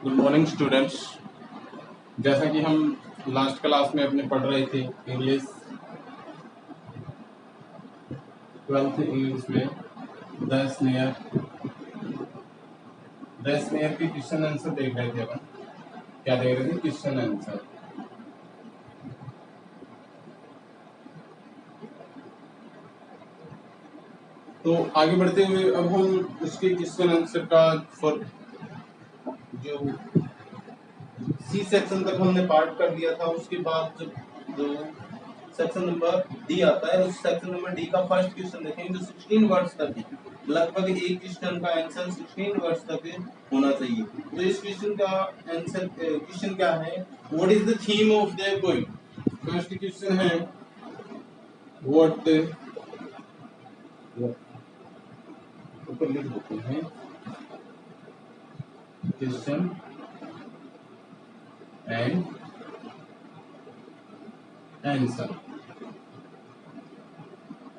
Good morning students. जैसा कि हम लास्ट क्लास में अपने पढ़ रहे थे इंग्लिश 12th इंग्लिश में द स्नेयर के क्वेश्चन आंसर देख रहे थे। अपन क्या देख रहे थे? Question answer. तो आगे बढ़ते हुए अब हम उसके क्वेश्चन आंसर का फॉर जो सी सेक्शन तक हमने पार्ट कर लिया था। उसके बाद जो सेक्शन नंबर डी आता है, उस सेक्शन नंबर डी का फर्स्ट क्वेश्चन देखेंगे जो 16 वर्ड्स तक है। लगभग एक क्वेश्चन का आंसर 16 वर्ड्स तक होना चाहिए। तो इस क्वेश्चन का आंसर क्वेश्चन क्या है? What is the theme of the poem? First question है व्हाट ऊपर लिख देते हैं question and answer.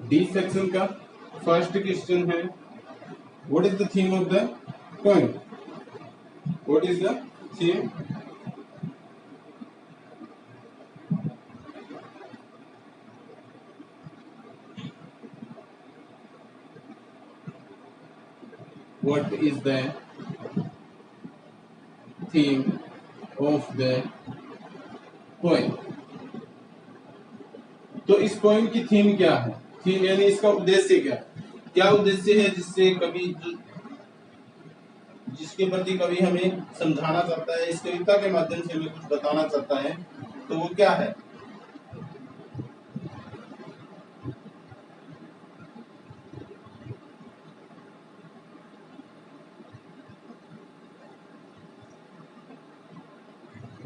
D section का फर्स्ट क्वेश्चन है what is the theme of the poem? What is the theme? What is the theme of the poem? तो इस poem की थीम क्या है? थीम यानी इसका उद्देश्य क्या है? क्या उद्देश्य है जिससे कवि जिसके प्रति कवि हमें समझाना चाहता है, इस कविता के माध्यम से हमें कुछ बताना चाहता है, तो वो क्या है?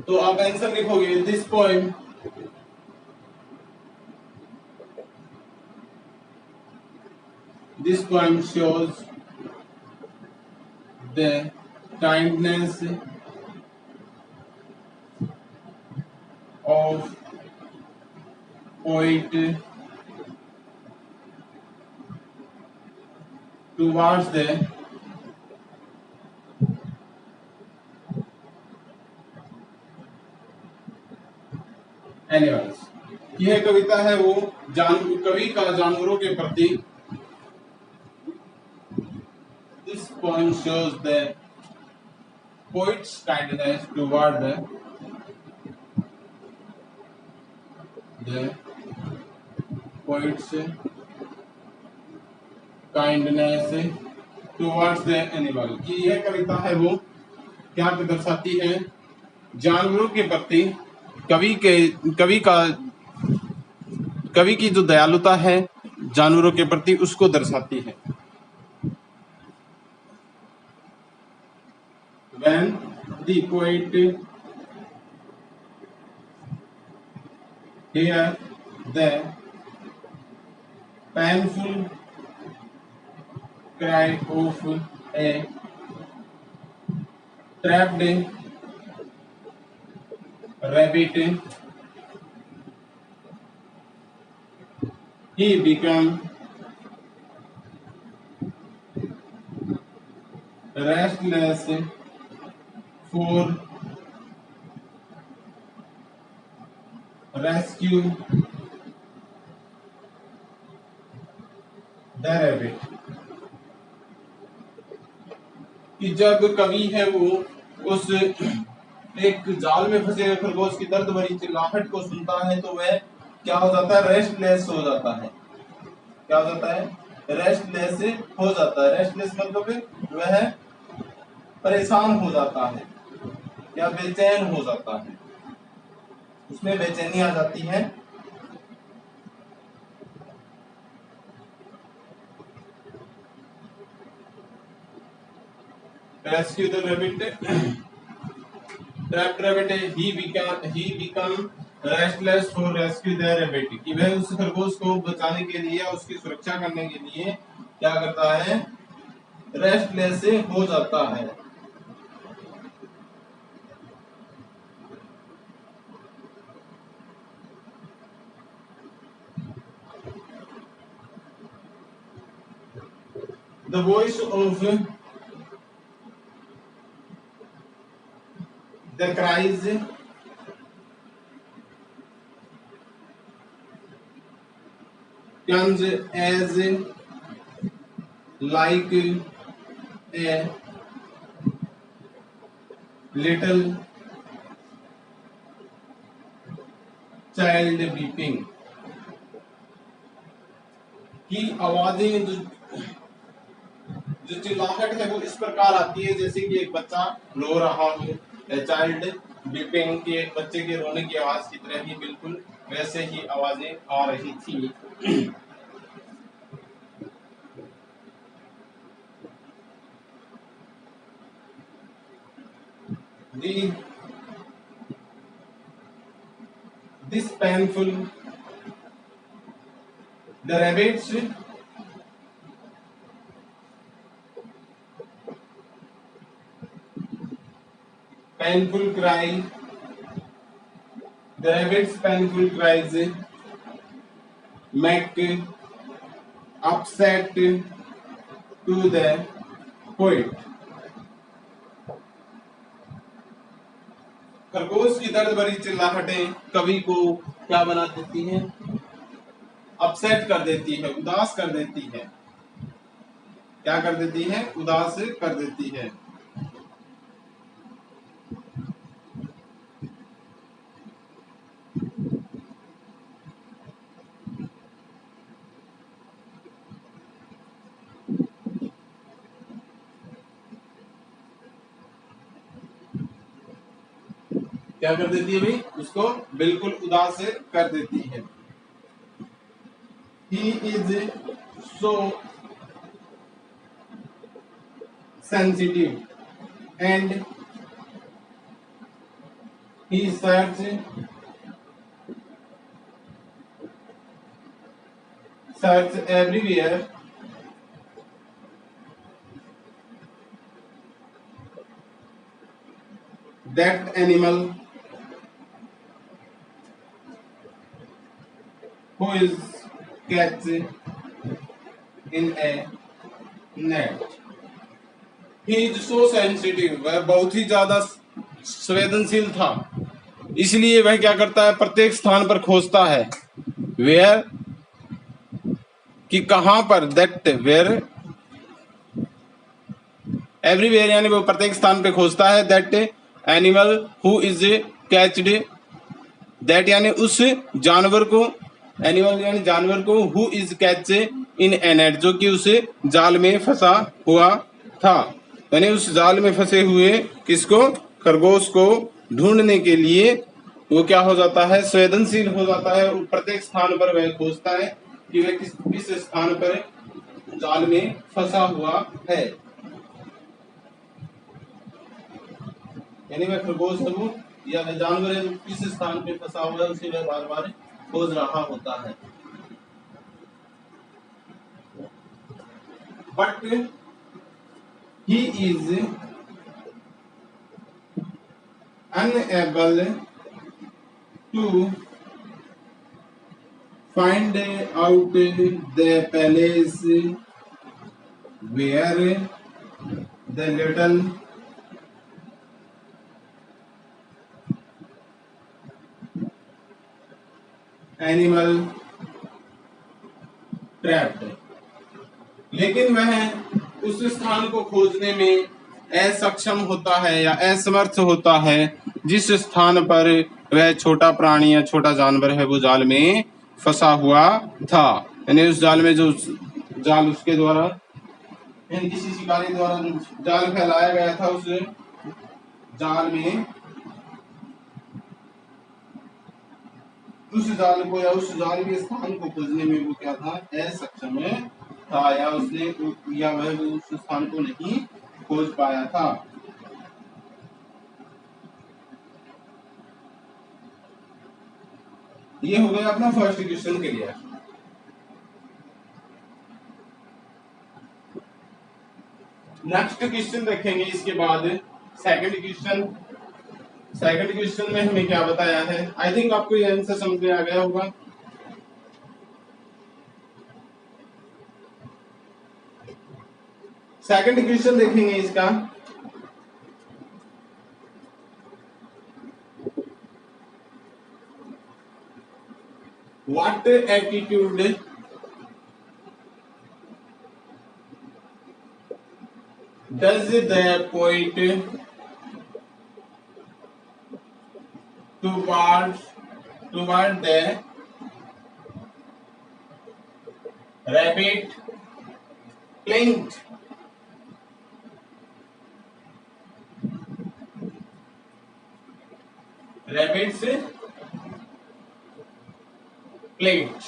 तो आप आंसर लिखोगे this poem shows the kindness of poet towards the animals. यह कविता है वो कवि का जानवरों के प्रति। This poem shows the poets kindness toward the poets kindness towards the animal. कि यह कविता है वो क्या दर्शाती है? जानवरों के प्रति कवि की जो दयालुता है जानवरों के प्रति उसको दर्शाती है। When the poet hear the painful cry of a trapped rabbit, he become restless for rescue the rabbit। कि जब कवि है वो उस एक जाल में फंसे खरगोश की दर्द भरी चिल्लाहट को सुनता है तो वह क्या हो जाता है? रेस्टलेस हो जाता है। क्या हो जाता है? रेस्टलेस हो जाता है। रेस्टलेस मतलब वह परेशान हो जाता है या बेचैन हो जाता है, उसमें बेचैनी आ जाती है। Rescue the rabbit, trapped rabbit, he become restless for rescue the rabbit. कि वह उस खरगोश को बचाने के लिए, उसकी सुरक्षा करने के लिए क्या करता है? रेस्टलेस हो जाता है। The voice of The cries comes as like a little child weeping. की आवाजें जो चिल्लाहट है वो इस प्रकार आती है जैसे कि एक बच्चा रो रहा हो, चाइल्ड बीपिंग की एक बच्चे के रोने की आवाज की तरह ही बिल्कुल वैसे ही आवाजें आ रही थी। The this painful the rabbits painful cry the rabbits painful cries make upset to the poet. खरगोश की दर्द भरी चिल्लाहटें कवि को क्या बना देती हैं? अपसेट कर देती है, उदास कर देती है। क्या कर देती है? उदास कर देती है। क्या कर देती है भाई? उसको बिल्कुल उदास कर देती है। He is so sensitive and he search everywhere that animal who is catch in a net. He is so sensitive, वह बहुत ही ज्यादा संवेदनशील था, इसलिए वह क्या करता है? प्रत्येक स्थान पर खोजता है। वेयर कि कहां पर? दैट वेयर एवरीवेयर यानी वो प्रत्येक स्थान पे खोजता है। That animal who is caught that यानी उस जानवर को, एनिमल यानी जानवर को, who is catch in a net जो कि उस जाल में फंसा हुआ था। यानी उस जाल में फंसे हुए किसको? खरगोश को ढूंढने के लिए वो क्या हो जाता है? संवेदनशील हो जाता है। प्रत्येक स्थान पर वह खोजता है कि वह किस स्थान पर जाल में फंसा हुआ है। यानी वह खरगोश है या जानवर है किस स्थान पे फंसा हुआ है उसे वह बार बार खोज रहा होता है। But he is unable to find out the place where the little animal trapped. लेकिन वह उस स्थान को खोजने में असक्षम होता है या असमर्थ होता है जिस स्थान पर वह छोटा प्राणी या छोटा जानवर है वो जाल में फंसा हुआ था। यानी उस जाल में जो जाल उसके द्वारा किसी शिकारी द्वारा जो जाल फैलाया गया था उस जाल में उस जाल को या उस जाल के स्थान को खोजने में वो क्या था? असक्षम था या उसने या वह उस स्थान को नहीं खोज पाया था। ये हो गया अपना first question clear. Next question देखेंगे इसके बाद सेकंड क्वेश्चन। सेकंड क्वेश्चन में हमें क्या बताया है? आई थिंक आपको ये आंसर समझ में आ गया होगा। सेकंड क्वेश्चन देखेंगे इसका। What attitude does the poet towards toward the rabbit plaint? Rabbit's plaint.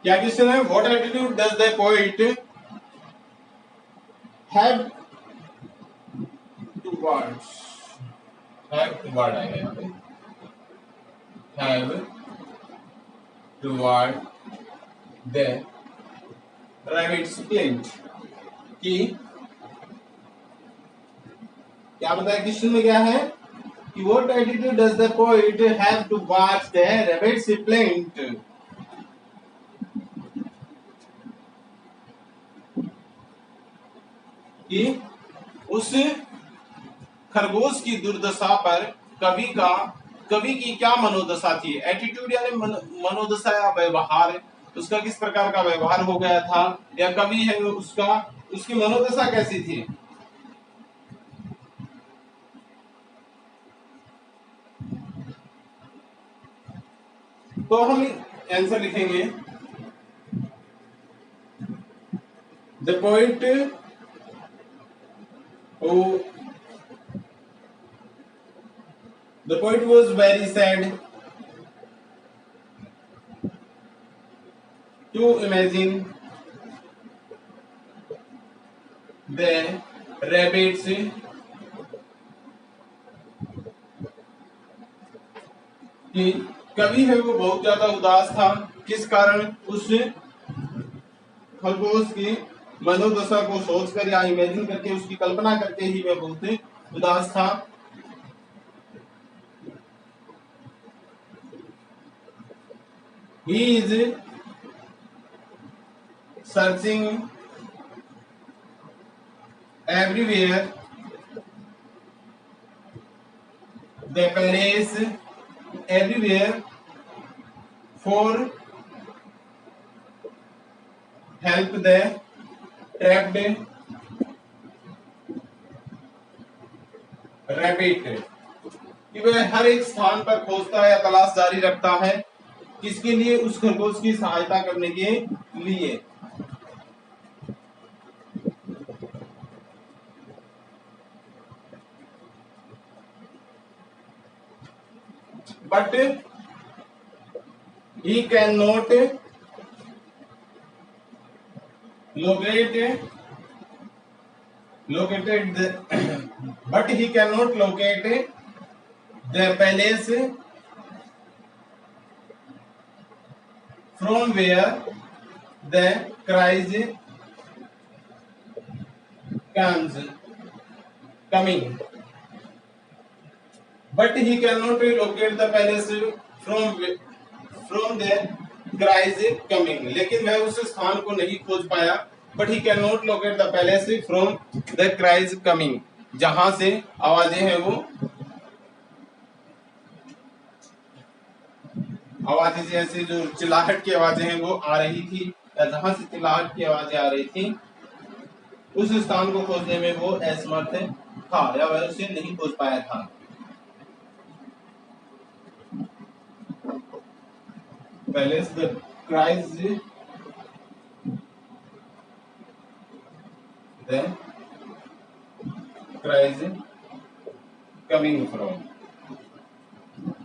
क्या क्वेश्चन है? What attitude does the poet have towards have toward आएगा यहाँ पे have toward the rabbit's plaint कि क्या बताया क्वेश्चन में क्या है कि what attitude does the poet have towards the rabbit's plaint? कि उस खरगोश की दुर्दशा पर कवि की क्या मनोदशा थी? एटीट्यूड यानी मनोदशा या व्यवहार, उसका किस प्रकार का व्यवहार हो गया था, या कवि है उसकी मनोदशा कैसी थी? तो हम आंसर लिखेंगे the poet The poet was very sad to imagine the rabbits कि कवि है वो बहुत ज्यादा उदास था। किस कारण? उस खरगोश की मनोदशा को सोचकर या इमेजिन करके, उसकी कल्पना करके ही वह बहुत उदास था। He is searching everywhere the palace everywhere for help the trapped rabbit कि वह हर एक स्थान पर खोजता है या तलाश जारी रखता है। किसके लिए? उस खरगोश की सहायता करने के लिए। But he cannot locate the palace from where the cries coming. But he cannot locate the palace from the cries coming. लेकिन वह उस स्थान को नहीं खोज पाया। But he cannot locate the palace from the cries coming. जहां से आवाजें हैं वो आवाजें जैसे जो चिल्लाहट की आवाजें हैं वो आ रही थी, या जहां से चिल्लाहट की आवाजें आ रही थी उस स्थान को खोजने में वो असमर्थ था या वह उसे नहीं खोज पाया था। पहले the cries then cries coming from।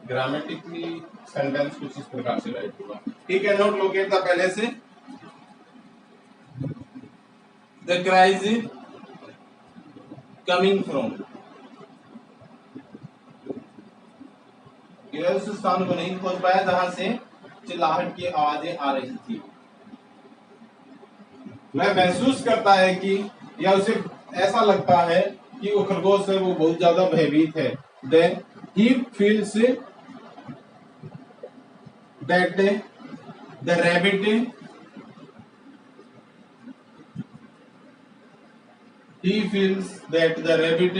Grammatically sentence कुछ इस प्रकार से राइट होगा। He cannot locate the palace, the cries coming from। यह उस स्थान को नहीं खोज पाया जहां से चिल्लाहट की आवाजें आ रही थी। वह महसूस करता है कि या उसे ऐसा लगता है कि वो खरगोश है वो बहुत ज्यादा भयभीत है। Then he feels that the rabbit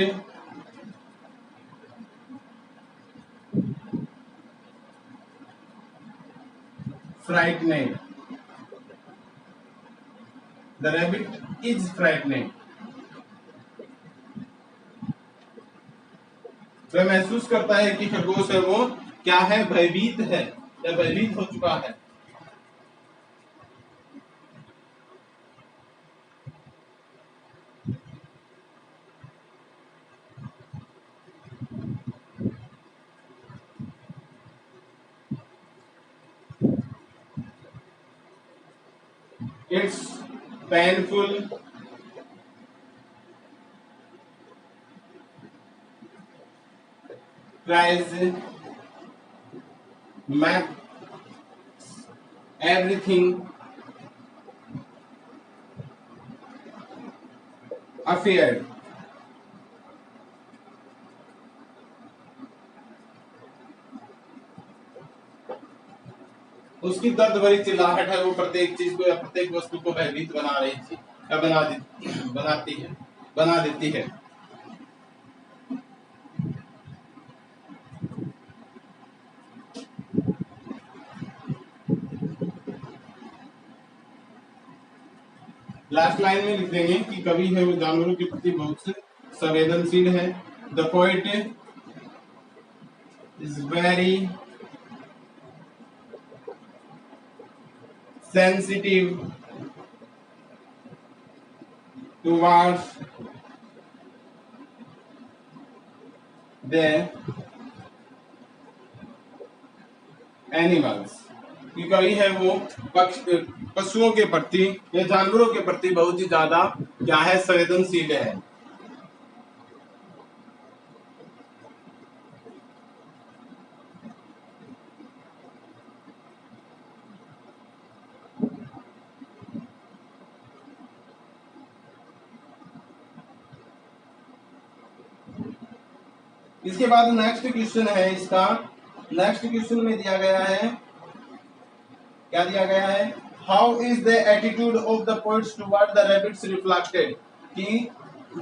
frightened, the rabbit is frightened. वह महसूस करता है कि खरगोश है वो क्या है, भयभीत है या भयभीत हो चुका है। It's painful cries makes everything affair। उसकी दर्द भरी चिल्लाहट है वो प्रत्येक चीज को या प्रत्येक वस्तु को भयभीत बना रही थी या बना देती है। लास्ट लाइन में लिख देंगे कि कवि है वो जानवरों के प्रति बहुत से संवेदनशील है। The poet is very sensitive towards the animals, कि कवि है वो पशुओं के प्रति या जानवरों के प्रति बहुत ही ज्यादा क्या है, संवेदनशील है। इसके बाद नेक्स्ट क्वेश्चन है इसका। नेक्स्ट क्वेश्चन में दिया गया है, क्या दिया गया है, how is the attitude of the poets toward the rabbits reflected, कि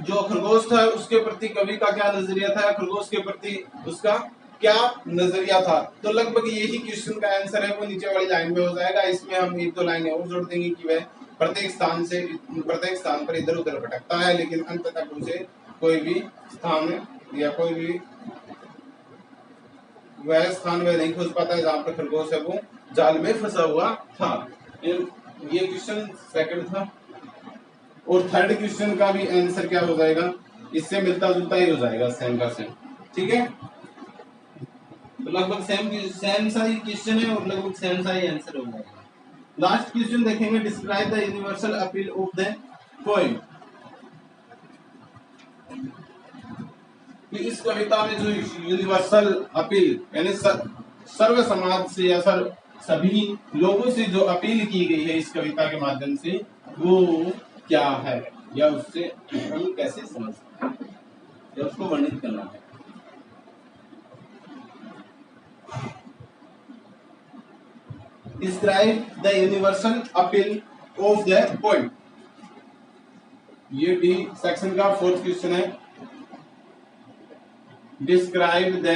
जो खरगोश था उसके प्रति कवि का क्या नजरिया था, खरगोश के प्रति उसका क्या नजरिया था। तो लगभग यही क्वेश्चन का आंसर है वो नीचे वाली लाइन में हो जाएगा। इसमें हम एक दो लाइनें और जोड़ देंगे कि वह प्रत्येक स्थान पर इधर उधर भटकता है, लेकिन अंत तक उसे कोई भी स्थान या कोई भी वह स्थान में नहीं खोज पाता है जहां पर खरगोश है वो जाल में फंसा हुआ था। ये क्वेश्चन सेकंड था। और थर्ड क्वेश्चन का भी आंसर क्या हो जाएगा, इससे मिलता जुलता ही हो जाएगा, सेम का सेम। ठीक है, तो लगभग सेम सा ही क्वेश्चन है और लगभग सेम सा ही आंसर हो जाएगा। लास्ट क्वेश्चन देखेंगे, describe the universal appeal of the poem, कि इस कविता में जो यूनिवर्सल अपील यानी सर्व समाज से या सभी लोगों से जो अपील की गई है इस कविता के माध्यम से, वो क्या है या उससे हम कैसे समझ सकते हैं या उसको वर्णित करना है। Describe the universal appeal of the poem, ये डी सेक्शन का फोर्थ क्वेश्चन है। Describe the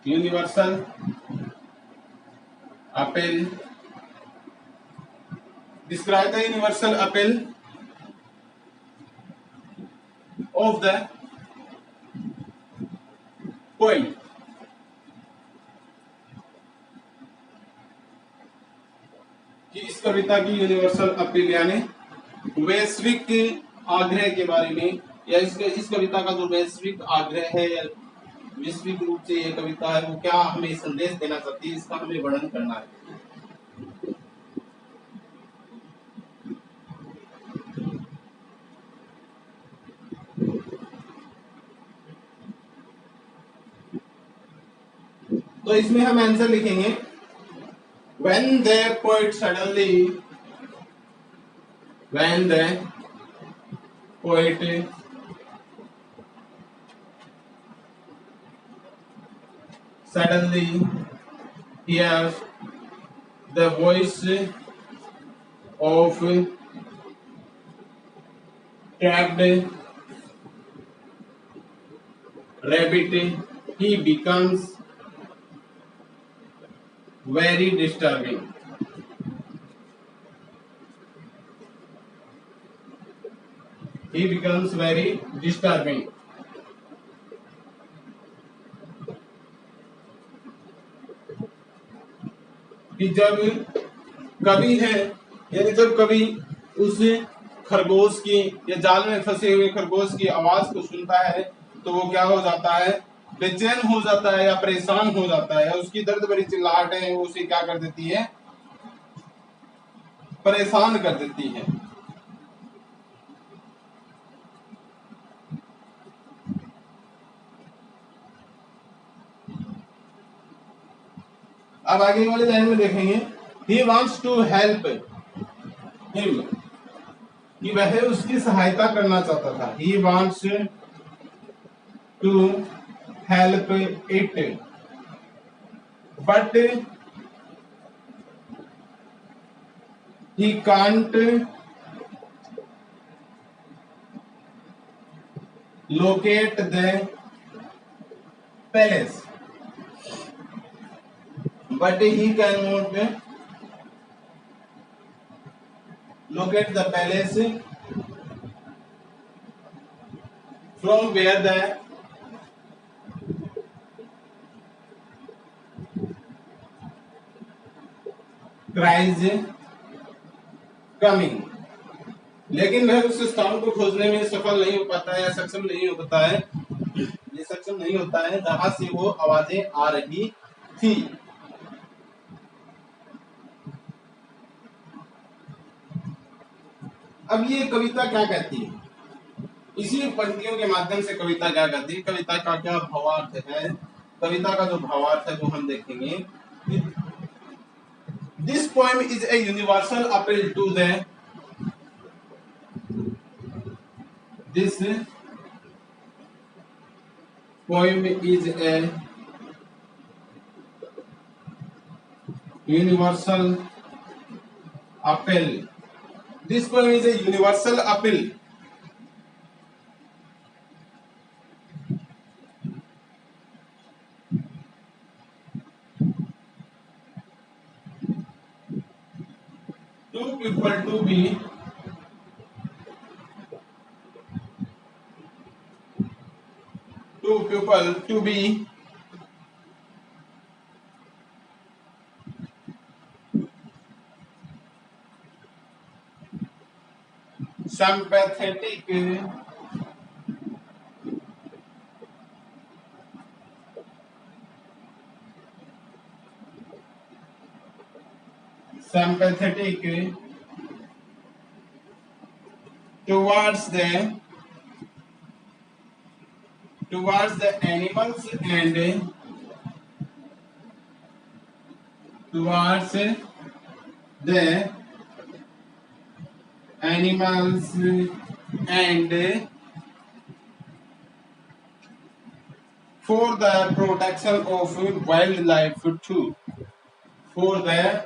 universal appeal. Describe the universal appeal of the poem. कि इस कविता की यूनिवर्सल अपील यानी वैश्विक आग्रह के बारे में, या इस कविता का जो वैश्विक आग्रह है या वैश्विक रूप से यह कविता है वो क्या हमें संदेश देना चाहती है, इसका हमें वर्णन करना है। तो इसमें हम आंसर लिखेंगे, when the poet suddenly hears the voice of trapped rabbit, he becomes very disturbing. He becomes very disturbing. कि जब कभी है, यानी जब कभी उस खरगोश की या जाल में फंसे हुए खरगोश की आवाज को सुनता है तो वो क्या हो जाता है, बेचैन हो जाता है या परेशान हो जाता है। उसकी दर्द भरी चिल्लाहटें उसे क्या कर देती है, परेशान कर देती है। अब आगे वाले लाइन में देखेंगे, he wants to help him, कि वह उसकी सहायता करना चाहता था। he wants to help it but he can't locate the palace, but he cannot locate the palace from where the cries coming, लेकिन वह उस स्थान को खोजने में सफल नहीं हो पाता है या सक्षम नहीं हो पाता है, ये सक्षम नहीं होता है जहां से वो आवाजें आ रही थी। अब ये कविता क्या कहती है, इसी पंक्तियों के माध्यम से कविता क्या कहती है, कविता का क्या भावार्थ है, कविता का जो भावार्थ है वो हम देखेंगे। This poem is a universal appeal to the, this poem is a universal appeal, this poem is a universal appeal to people to be sympathetic towards the animals and towards the animals and for the protection of wildlife too, for the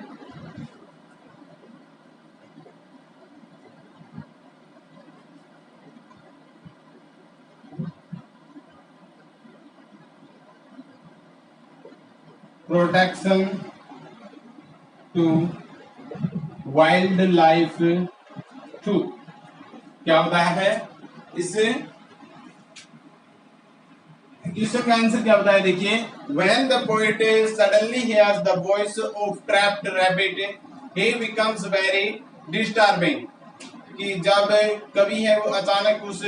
protection to wildlife too, क्या बताया है इससे, question का answer क्या बताया देखिए, when the poet suddenly hears the voice of trapped rabbit he becomes very disturbing, कि जब कभी है वो अचानक उस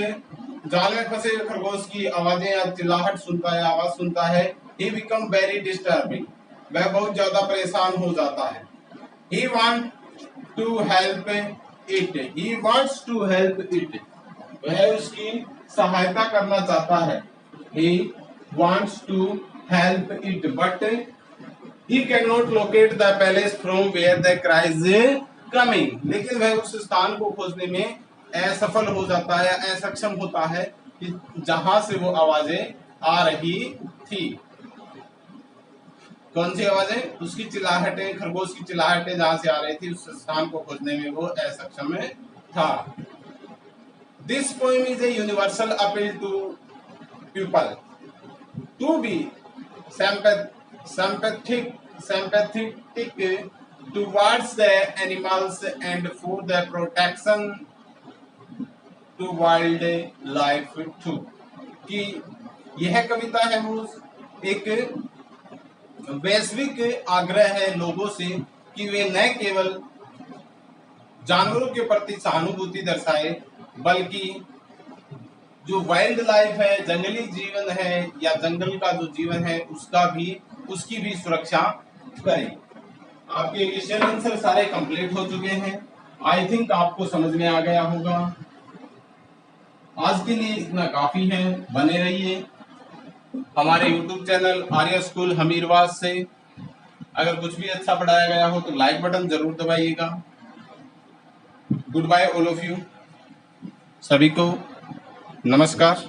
जाल में फंसे खरगोश की आवाजें या चिल्लाहट सुनता है, आवाज सुनता है, he become very disturbing, वह बहुत ज्यादा परेशान हो जाता है। he wants to help it, he wants to help it, वह उसकी सहायता करना चाहता है। he wants to help it but he cannot locate the palace from where the cries coming, लेकिन वह उस स्थान को खोजने में असफल हो जाता है, असक्षम होता है कि जहां से वो आवाजें आ रही थी। कौन सी आवाजें, उसकी चिल्लाहटें, खरगोश की चिल्लाहटें जहां से आ रही थी उस स्थान को खोजने में वो असक्षम था। This poem is a universal appeal to people, to be sympathetic towards the animals and for the protection to wild life too. कि यह कविता है वो एक वैश्विक आग्रह है लोगों से कि वे न केवल जानवरों के प्रति सहानुभूति दर्शाए बल्कि जो वाइल्ड लाइफ है, जंगली जीवन है या जंगल का जो जीवन है उसकी भी सुरक्षा करें। आपके क्वेश्चन आंसर सारे कंप्लीट हो चुके हैं। आई थिंक आपको समझ में आ गया होगा। आज के लिए इतना काफी है। बने रहिए हमारे YouTube चैनल आर्य स्कूल हमीरवास से। अगर कुछ भी अच्छा पढ़ाया गया हो तो लाइक बटन जरूर दबाइएगा। Good bye all of you. सभी को नमस्कार।